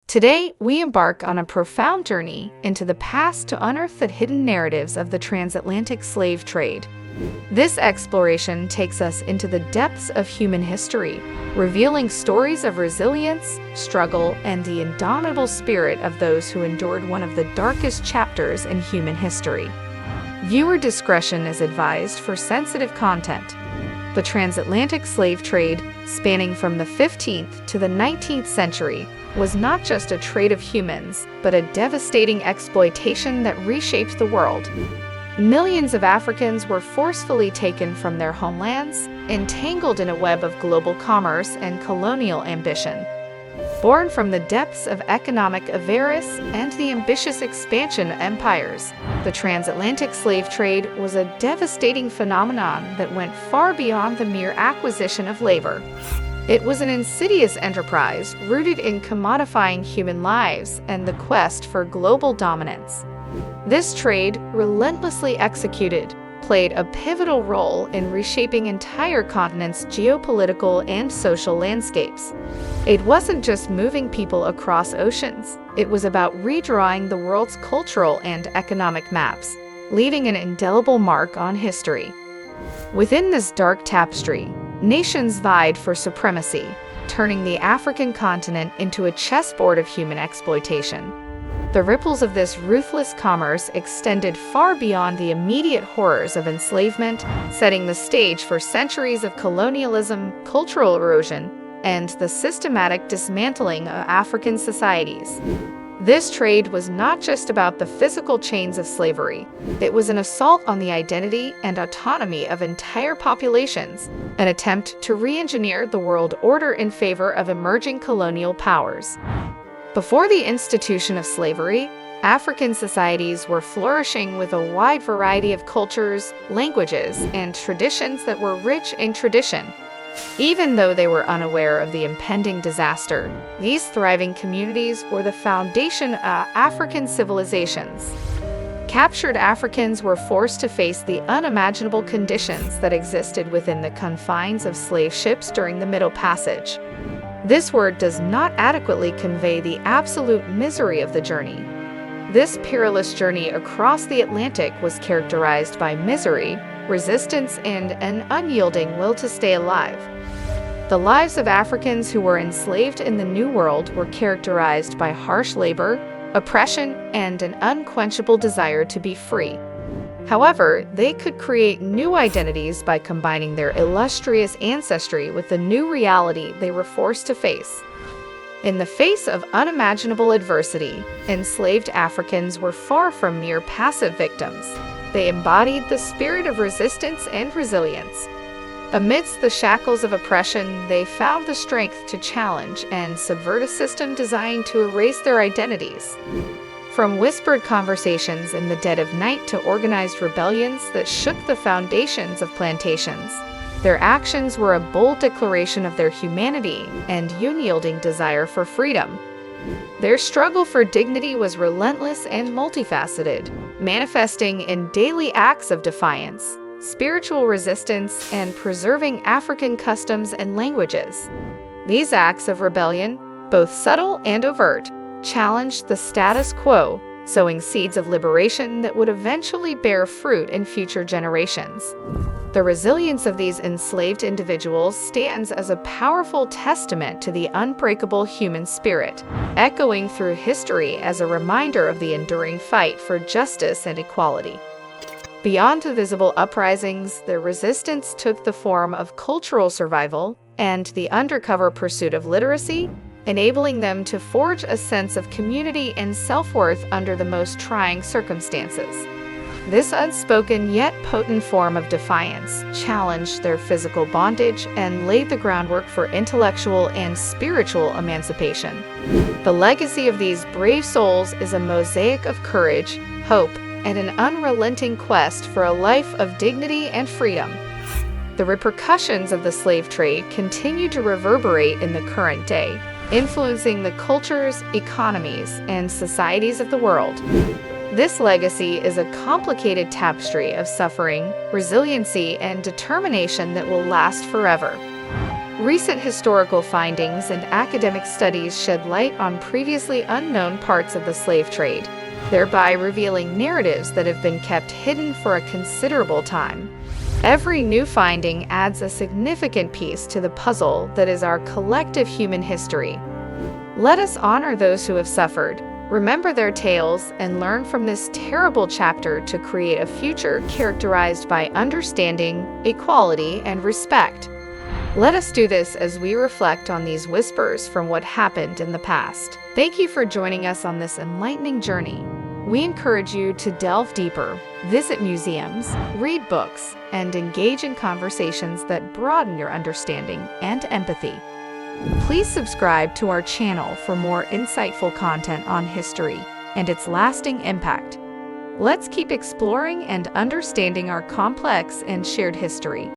Today, we embark on a profound journey into the past to unearth the hidden narratives of the transatlantic slave trade. This exploration takes us into the depths of human history, revealing stories of resilience, struggle, and the indomitable spirit of those who endured one of the darkest chapters in human history. Viewer discretion is advised for sensitive content. The transatlantic slave trade, spanning from the 15th to the 19th century, was not just a trade of humans, but a devastating exploitation that reshaped the world. Millions of Africans were forcefully taken from their homelands, entangled in a web of global commerce and colonial ambition. Born from the depths of economic avarice and the ambitious expansion of empires, the transatlantic slave trade was a devastating phenomenon that went far beyond the mere acquisition of labor. It was an insidious enterprise rooted in commodifying human lives and the quest for global dominance. This trade, relentlessly executed, played a pivotal role in reshaping entire continents' geopolitical and social landscapes. It wasn't just moving people across oceans, it was about redrawing the world's cultural and economic maps, leaving an indelible mark on history. Within this dark tapestry, nations vied for supremacy, turning the African continent into a chessboard of human exploitation. The ripples of this ruthless commerce extended far beyond the immediate horrors of enslavement, setting the stage for centuries of colonialism, cultural erosion, and the systematic dismantling of African societies. This trade was not just about the physical chains of slavery. It was an assault on the identity and autonomy of entire populations, an attempt to re-engineer the world order in favor of emerging colonial powers. Before the institution of slavery, African societies were flourishing with a wide variety of cultures, languages, and traditions that were rich in tradition. Even though they were unaware of the impending disaster, these thriving communities were the foundation of African civilizations. Captured Africans were forced to face the unimaginable conditions that existed within the confines of slave ships during the Middle Passage. This word does not adequately convey the absolute misery of the journey. This perilous journey across the Atlantic was characterized by misery, resistance, and an unyielding will to stay alive. The lives of Africans who were enslaved in the New World were characterized by harsh labor, oppression, and an unquenchable desire to be free. However, they could create new identities by combining their illustrious ancestry with the new reality they were forced to face. In the face of unimaginable adversity, enslaved Africans were far from mere passive victims. They embodied the spirit of resistance and resilience. Amidst the shackles of oppression, they found the strength to challenge and subvert a system designed to erase their identities. From whispered conversations in the dead of night to organized rebellions that shook the foundations of plantations, their actions were a bold declaration of their humanity and unyielding desire for freedom. Their struggle for dignity was relentless and multifaceted, manifesting in daily acts of defiance, spiritual resistance, and preserving African customs and languages. These acts of rebellion, both subtle and overt, challenged the status quo, sowing seeds of liberation that would eventually bear fruit in future generations. The resilience of these enslaved individuals stands as a powerful testament to the unbreakable human spirit, echoing through history as a reminder of the enduring fight for justice and equality. Beyond the visible uprisings, their resistance took the form of cultural survival and the undercover pursuit of literacy, enabling them to forge a sense of community and self-worth under the most trying circumstances. This unspoken yet potent form of defiance challenged their physical bondage and laid the groundwork for intellectual and spiritual emancipation. The legacy of these brave souls is a mosaic of courage, hope, and an unrelenting quest for a life of dignity and freedom. The repercussions of the slave trade continue to reverberate in the current day, influencing the cultures, economies, and societies of the world. This legacy is a complicated tapestry of suffering, resiliency, and determination that will last forever. Recent historical findings and academic studies shed light on previously unknown parts of the slave trade, thereby revealing narratives that have been kept hidden for a considerable time. Every new finding adds a significant piece to the puzzle that is our collective human history. Let us honor those who have suffered, remember their tales, and learn from this terrible chapter to create a future characterized by understanding, equality, and respect. Let us do this as we reflect on these whispers from what happened in the past. Thank you for joining us on this enlightening journey. We encourage you to delve deeper, visit museums, read books, and engage in conversations that broaden your understanding and empathy. Please subscribe to our channel for more insightful content on history and its lasting impact. Let's keep exploring and understanding our complex and shared history.